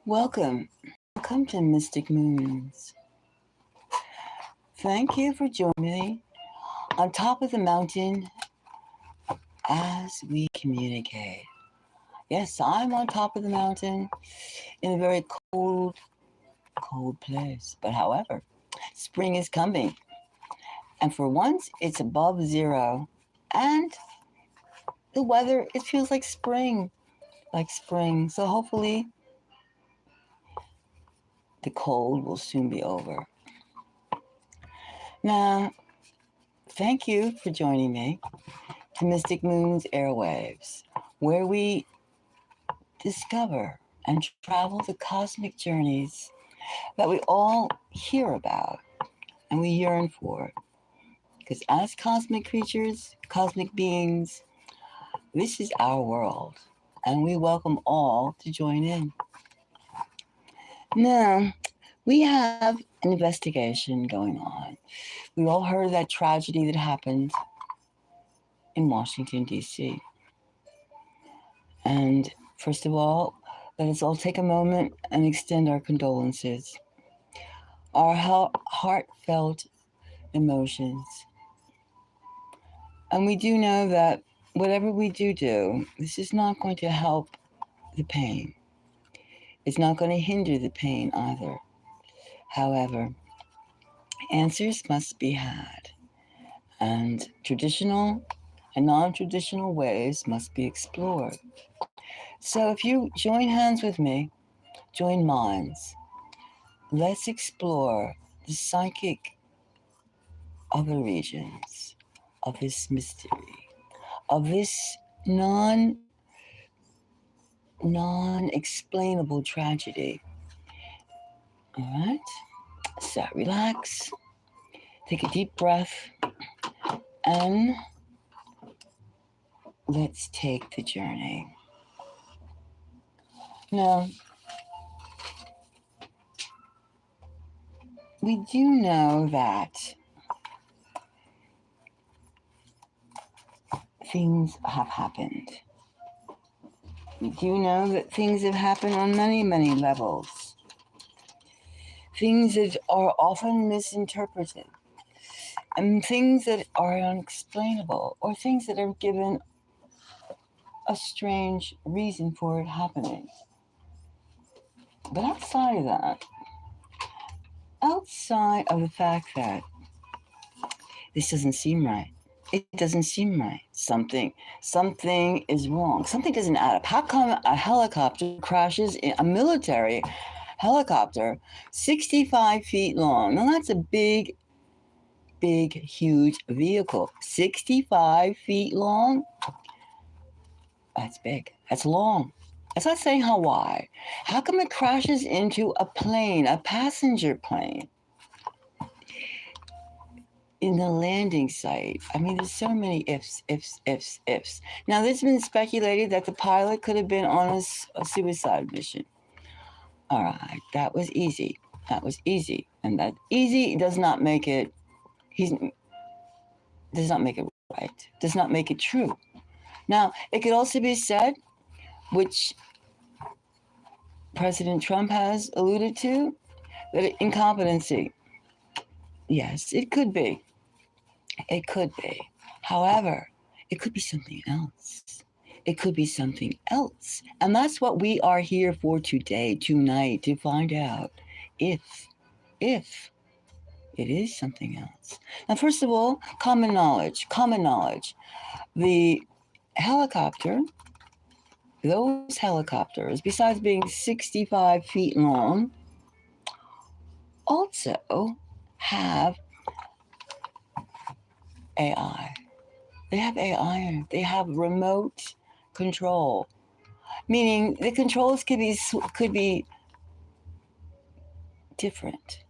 Welcome. Welcome to Mystic Moons. Thank you for joining me on top of the mountain as we communicate. Yes, I'm on top of the mountain in a very cold place. But however, spring is coming. And for once, it's above zero. And the weather, it feels like spring. Like spring. So hopefully, the cold will soon be over. Now, thank you for joining me to Mystic Moon's airwaves, where we discover and travel the cosmic journeys that we all hear about and we yearn for. Because as cosmic creatures, cosmic beings, this is our world, and we welcome all to join in. Now, we have an investigation going on. We all heard that tragedy that happened in Washington, D.C. And first of all, let us all take a moment and extend our condolences, our heartfelt emotions. And we do know that whatever we do, this is not going to help the pain. It's not going to hinder the pain either. However, answers must be had, and traditional and non-traditional ways must be explored. So if you join hands with me, join minds, let's explore the psychic other regions of this mystery, of this non-explainable tragedy. All right? So relax, take a deep breath, and let's take the journey. Now, we do know that things have happened. We do know that things have happened on many levels. Things that are often misinterpreted, and things that are unexplainable, or things that are given a strange reason for it happening. But outside of that, outside of the fact that this doesn't seem right, it doesn't seem right. Something is wrong. Something doesn't add up. How come a helicopter crashes in a military helicopter 65 feet long? Now that's a big, huge vehicle. 65 feet long? That's big. That's long. That's not saying why. How come it crashes into a plane, a passenger plane, in the landing site? I mean, there's so many ifs. Now, there's been speculated that the pilot could have been on a suicide mission. All right, that was easy. And that easy does not make it, does not make it right, does not make it true. Now, it could also be said, which President Trump has alluded to, that incompetency. Yes, it could be. It could be. However, it could be something else. It could be something else. And that's what we are here for today, tonight, to find out if it is something else. Now, first of all, common knowledge. The helicopter, those helicopters, besides being 65 feet long, also have AI. They have AI. They have remote control, meaning the controls could be different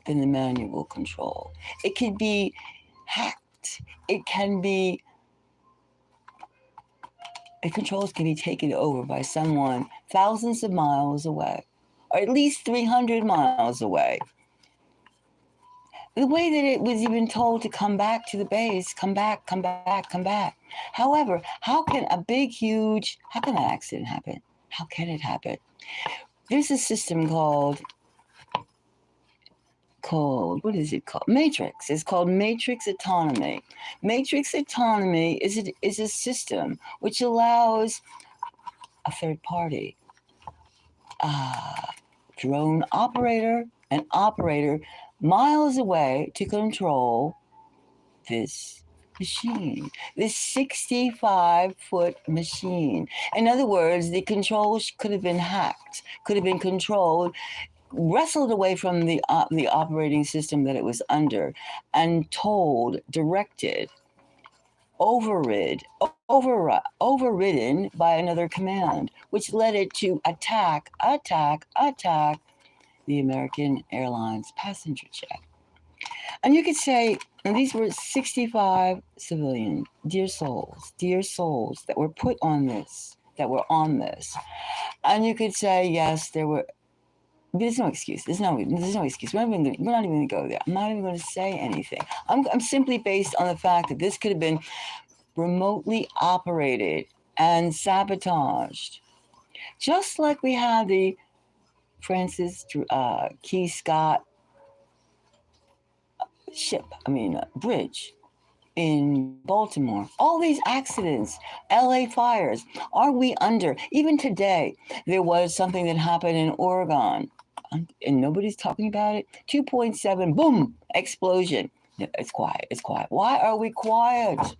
than the manual control. It could be hacked. The controls can be taken over by someone thousands of miles away, or at least 300 miles away. The way that it was even told to come back to the base, come back. However, how can an accident happen? How can it happen? there's a system what is it called? Matrix. It's called matrix autonomy. Matrix autonomy is a system which allows a third party, drone operator, an operator miles away to control this machine, this 65-foot machine. In other words, the controls could have been hacked, could have been controlled, wrestled away from the operating system that it was under, and told, directed, overridden by another command, which led it to attack the American Airlines passenger jet. And you could say, and these were 65 civilian, dear souls that were put on this, that were on this. And you could say, yes, there were. There's no excuse. There's no excuse. We're not even going to go there. I'm not even going to say anything. I'm simply based on the fact that this could have been remotely operated and sabotaged. Just like we had the Francis Key Scott bridge in Baltimore. All these accidents, LA fires. Are we under? Even today, there was something that happened in Oregon, and nobody's talking about it. 2.7, boom, explosion. It's quiet. Why are we quiet?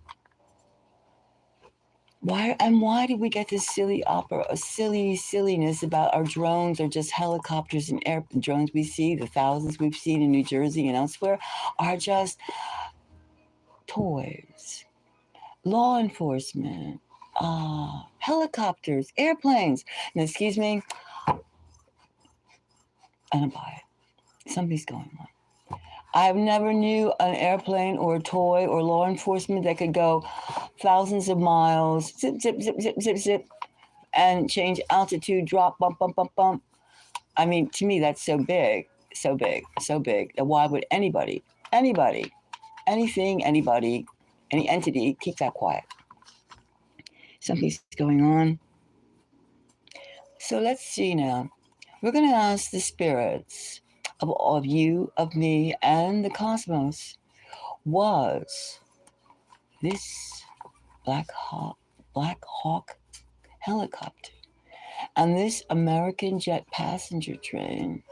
Why did we get this silliness about our drones are just helicopters and air drones we see, the thousands we've seen in New Jersey and elsewhere, are just toys. Law enforcement, helicopters, airplanes. Now, excuse me, I don't buy it. Something's going on. I've never knew an airplane or a toy or law enforcement that could go thousands of miles, zip, zip, zip, zip, zip, zip, and change altitude, drop, bump, bump, bump, bump. I mean, to me, that's so big, that why would anybody, anything, anybody, any entity keep that quiet? Something's going on. So let's see now. We're going to ask the spirits of you, of me, and the cosmos, was this Black Hawk helicopter and this American jet passenger train,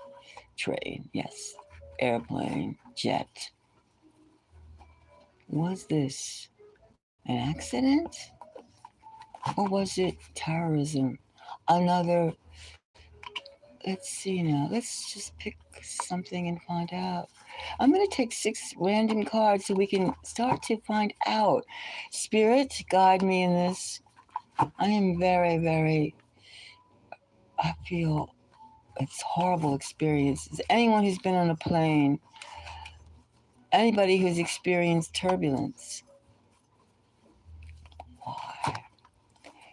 yes, airplane, jet, was this an accident? Or was it terrorism? Another, let's see now, let's just pick something and find out. I'm going to take 6 random cards so we can start to find out. Spirit, guide me in this. I am very, very, I feel it's horrible experiences. Anyone who's been on a plane, anybody who's experienced turbulence, why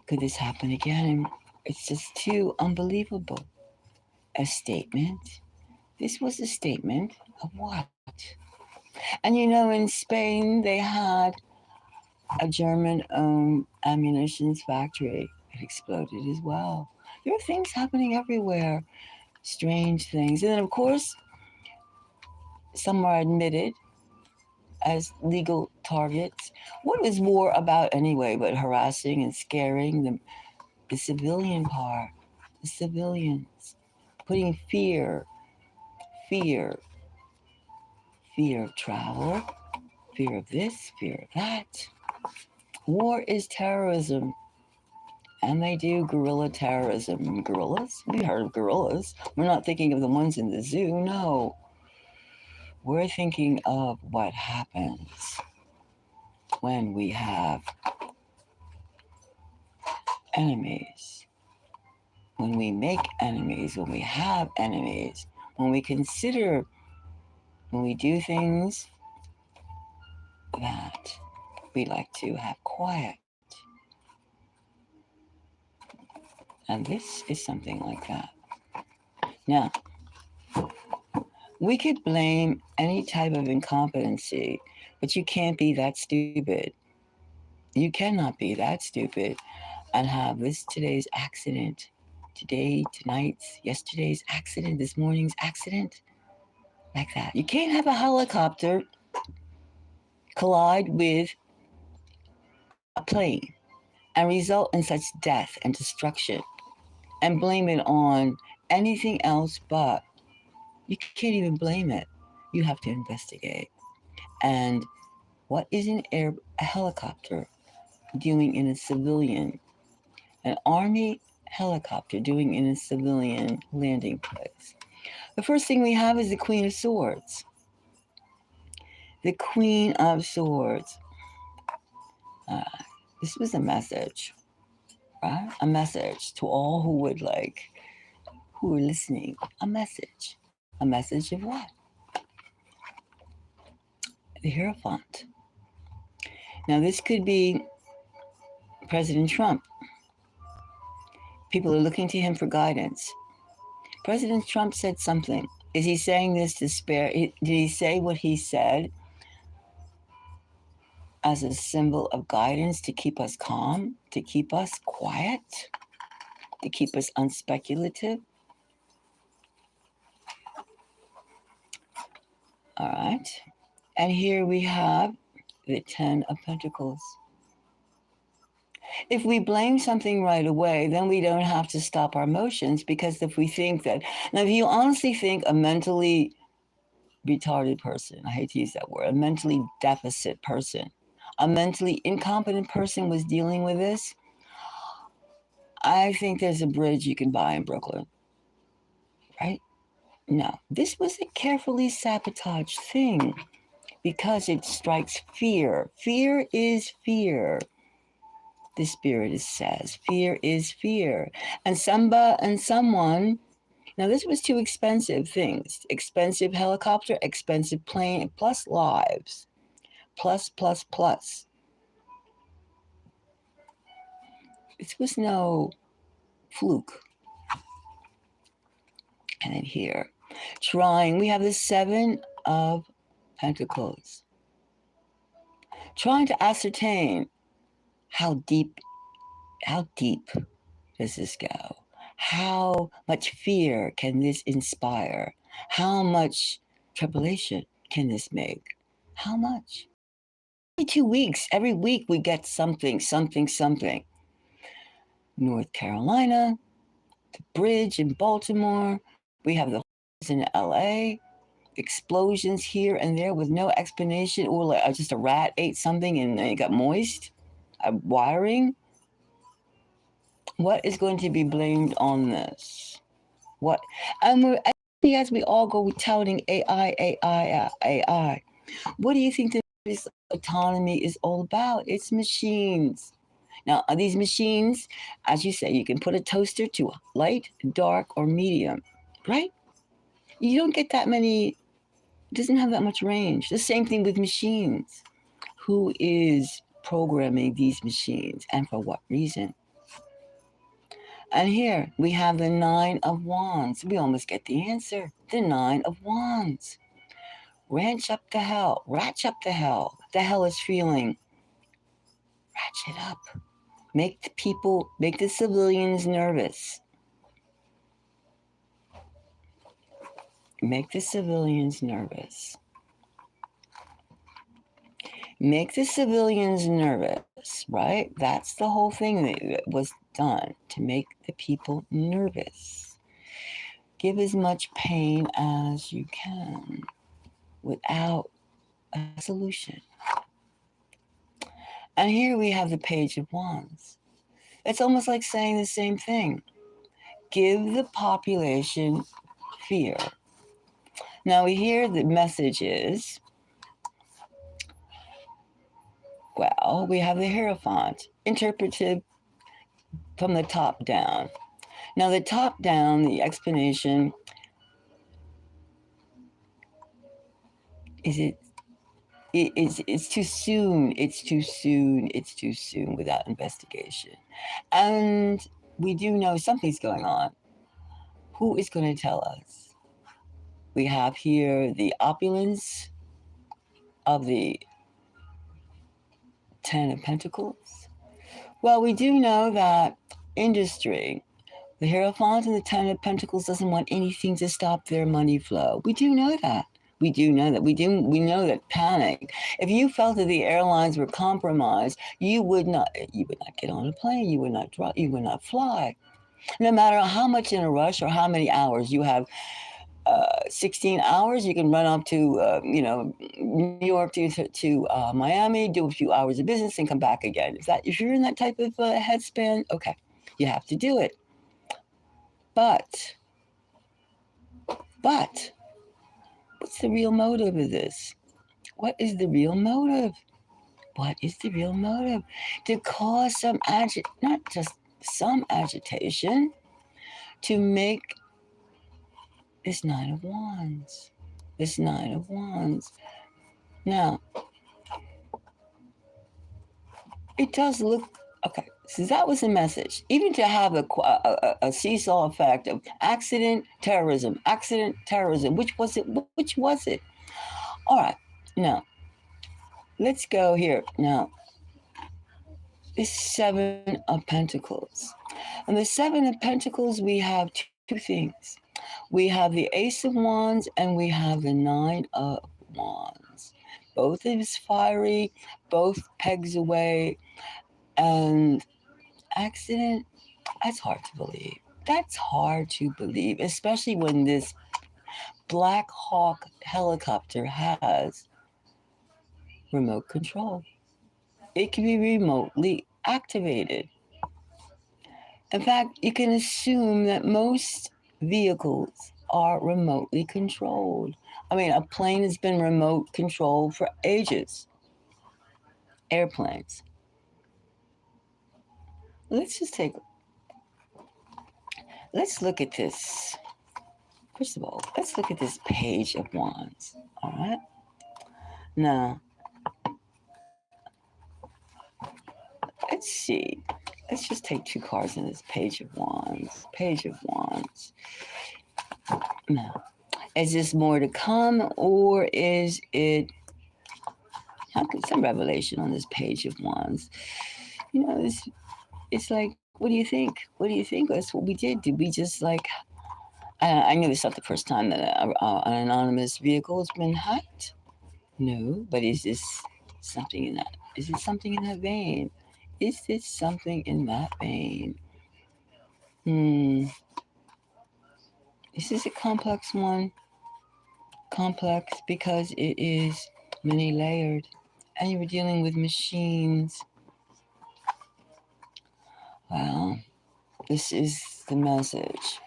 could this happen again? It's just too unbelievable. A statement. This was a statement of what? And in Spain, they had a German-owned ammunition factory. It exploded as well. There are things happening everywhere, strange things. And then, of course, some are admitted as legal targets. What is war about anyway but harassing and scaring the civilian part, the civilians, putting fear of travel, fear of this, fear of that. War is terrorism. And they do guerrilla terrorism. Gorillas? We heard of gorillas. We're not thinking of the ones in the zoo, no. We're thinking of what happens when we have enemies. When we make enemies, when we have enemies, when we consider, when we do things that we like to have quiet. And this is something like that. Now, we could blame any type of incompetency, but you can't be that stupid. You cannot be that stupid and have today's accident today, tonight's, yesterday's accident, this morning's accident, like that. You can't have a helicopter collide with a plane and result in such death and destruction and blame it on anything else but. You can't even blame it. You have to investigate. And what is a helicopter doing in a civilian, an army helicopter doing in a civilian landing place? The first thing we have is the Queen of Swords. The Queen of Swords. This was a message, right? A message to all who are listening. A message. A message of what? The Hierophant. Now, this could be President Trump. People are looking to him for guidance. President Trump said something. Is he saying this to spare? Did he say what he said as a symbol of guidance to keep us calm, to keep us quiet, to keep us unspeculative? All right. And here we have the 10 of Pentacles. If we blame something right away, then we don't have to stop our emotions, because if we think that, now if you honestly think a mentally retarded person, I hate to use that word, a mentally deficit person, a mentally incompetent person was dealing with this, I think there's a bridge you can buy in Brooklyn, right? No, this was a carefully sabotaged thing because it strikes fear. Fear is fear. The Spirit says fear is fear. And someone, now this was two expensive things: expensive helicopter, expensive plane, plus lives, plus. This was no fluke. And then here, trying, we have the 7 of Pentacles. Trying to ascertain how deep does this go? How much fear can this inspire? How much tribulation can this make? How much? Every 2 weeks, every week we get something. North Carolina, the bridge in Baltimore, we have the in LA, explosions here and there with no explanation, or like just a rat ate something and it got moist, wiring. What is going to be blamed on this? What? And as we all go touting AI. What do you think this autonomy is all about? It's machines. Now, are these machines, as you say, you can put a toaster to light, dark, or medium, right? You don't get that many, it doesn't have that much range. The same thing with machines. Who is programming these machines and for what reason? And here we have the 9 of Wands. We almost get the answer. The 9 of Wands. Ratchet up the hell. The hell is feeling. Ratchet up. Make the civilians nervous. Make the civilians nervous. Make the civilians nervous, right? That's the whole thing that was done, to make the people nervous. Give as much pain as you can without a solution. And here we have the Page of Wands. It's almost like saying the same thing. Give the population fear. Now we hear the message is, well, we have the Hierophant, interpreted from the top down. Now the top down, the explanation, it's too soon without investigation. And we do know something's going on. Who is going to tell us? We have here the opulence of the 10 of Pentacles. Well, we do know that industry, The Hierophant and the Ten of Pentacles doesn't want anything to stop their money flow. We do know that. We do know that. We know that panic. If you felt that the airlines were compromised, you would not get on a plane. You would not drive. You would not fly. No matter how much in a rush or how many hours you have. 16 hours, you can run up to New York to Miami, do a few hours of business, and come back again. If you're in that type of headspan, okay, you have to do it. But what's the real motive of this? What is the real motive? What is the real motive? To cause not just some agitation, to make this Nine of Wands. This Nine of Wands. Now, it does look okay. So that was the message. Even to have a seesaw effect of accident, terrorism, accident, terrorism. Which was it? Which was it? All right. Now, let's go here. Now, this Seven of Pentacles. And the Seven of Pentacles, we have two things. We have the Ace of Wands and we have the Nine of Wands. Both is fiery, both pegs away, and accident, that's hard to believe. That's hard to believe, especially when this Black Hawk helicopter has remote control. It can be remotely activated. In fact, you can assume that most vehicles are remotely controlled. I mean, a plane has been remote controlled for ages. Airplanes. Let's look at this. First of all, let's look at this Page of Wands. All right. Now, let's see. Let's just take two cards in this Page of Wands. Page of Wands. Now, is this more to come, or is it some revelation on this Page of Wands? It's like, what do you think? What do you think? That's what we did. Did we just like? I know it's not the first time that an anonymous vehicle has been hacked. No, but is this something in that? Is it something in that vein? Is this something in that vein? This is a complex one. Complex because it is many layered, and you were dealing with machines. Well, this is the message.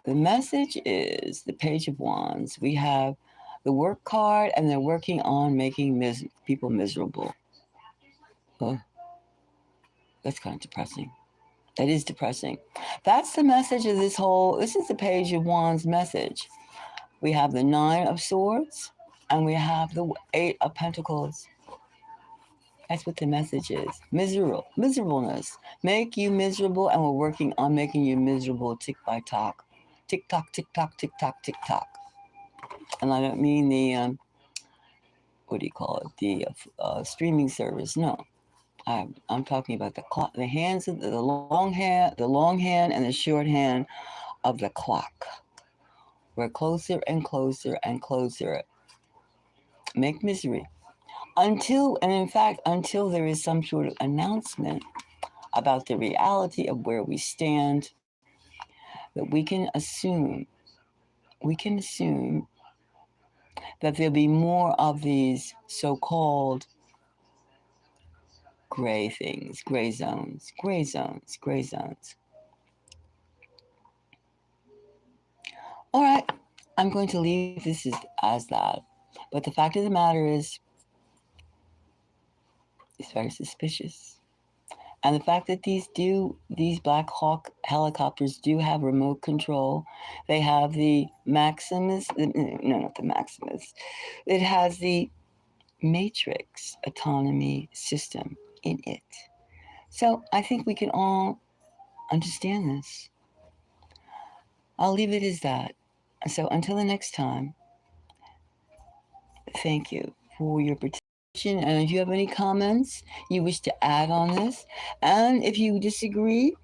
The message is the Page of Wands. We have the work card, and they're working on making people miserable. Oh, that's kind of depressing. That is depressing. That's the message of this is the Page of Wands message. We have the Nine of Swords, and we have the Eight of Pentacles. That's what the message is. Miserableness. Make you miserable, and we're working on making you miserable tick by tock. Tick tock, tick tock, tick tock, tick tock. And I don't mean the, what do you call it? The streaming service. No. I'm talking about the clock, the hands of the long hand, and the short hand of the clock. We're closer and closer and closer. Make misery. Until there is some sort of announcement about the reality of where we stand, that we can assume that there'll be more of these so-called gray things, gray zones. All right, I'm going to leave this as that. But the fact of the matter is, it's very suspicious. And the fact that these Black Hawk helicopters do have remote control. They have the Maximus, no, not the Maximus. It has the Matrix autonomy system in it. So I think we can all understand this. I'll leave it as that. So until the next time, thank you for your participation. And if you have any comments you wish to add on this, and if you disagree,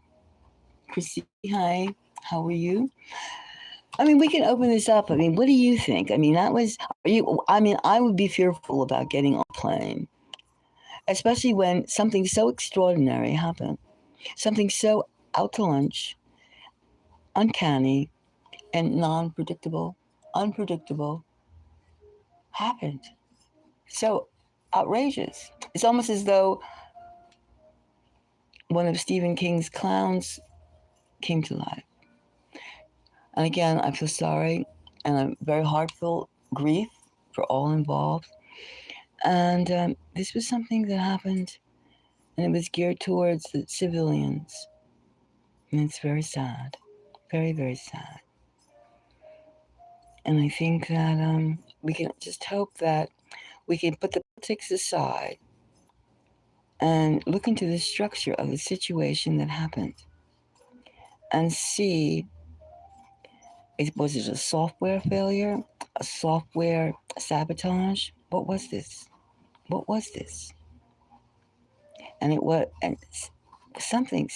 Chrissy, hi. How are you? I mean, we can open this up. I mean, what do you think? I mean, that was you. I mean, I would be fearful about getting on a plane, especially when something so extraordinary happened, something so out to lunch, uncanny, and non-predictable, unpredictable happened. So outrageous. It's almost as though one of Stephen King's clowns came to life. And again, I feel sorry and I'm very heartfelt grief for all involved. And this was something that happened and it was geared towards the civilians. And it's very sad. Very, very sad. And I think that we can just hope that we can put the politics aside and look into the structure of the situation that happened and see, was it a software failure, a software sabotage? What was this? What was this? And it was and something.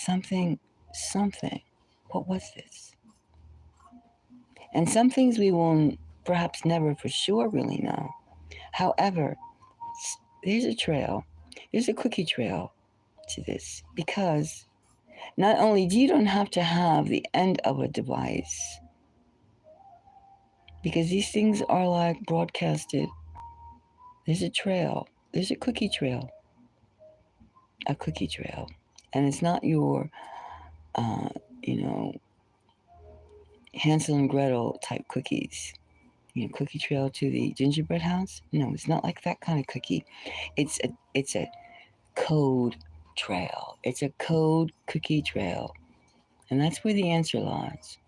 What was this? And some things we will perhaps never for sure really know. However, there's a trail. There's a cookie trail to this because not only do you don't have to have the end of a device, because these things are like broadcasted. There's a trail. There's a cookie trail. A cookie trail. And it's not your, uh, you know, Hansel and Gretel type cookies. Cookie trail to the gingerbread house. No, it's not like that kind of cookie. It's a code trail. It's a code cookie trail. And that's where the answer lies.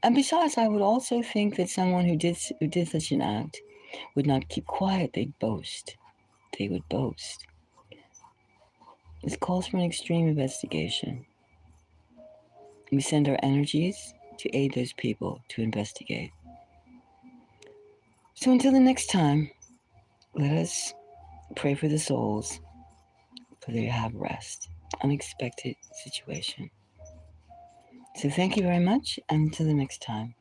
And besides, I would also think that someone who did such an act would not keep quiet. They'd boast. They would boast. This calls for an extreme investigation. We send our energies to aid those people to investigate. So until the next time, let us pray for the souls, for they have rest. Unexpected situation. So thank you very much, and until the next time.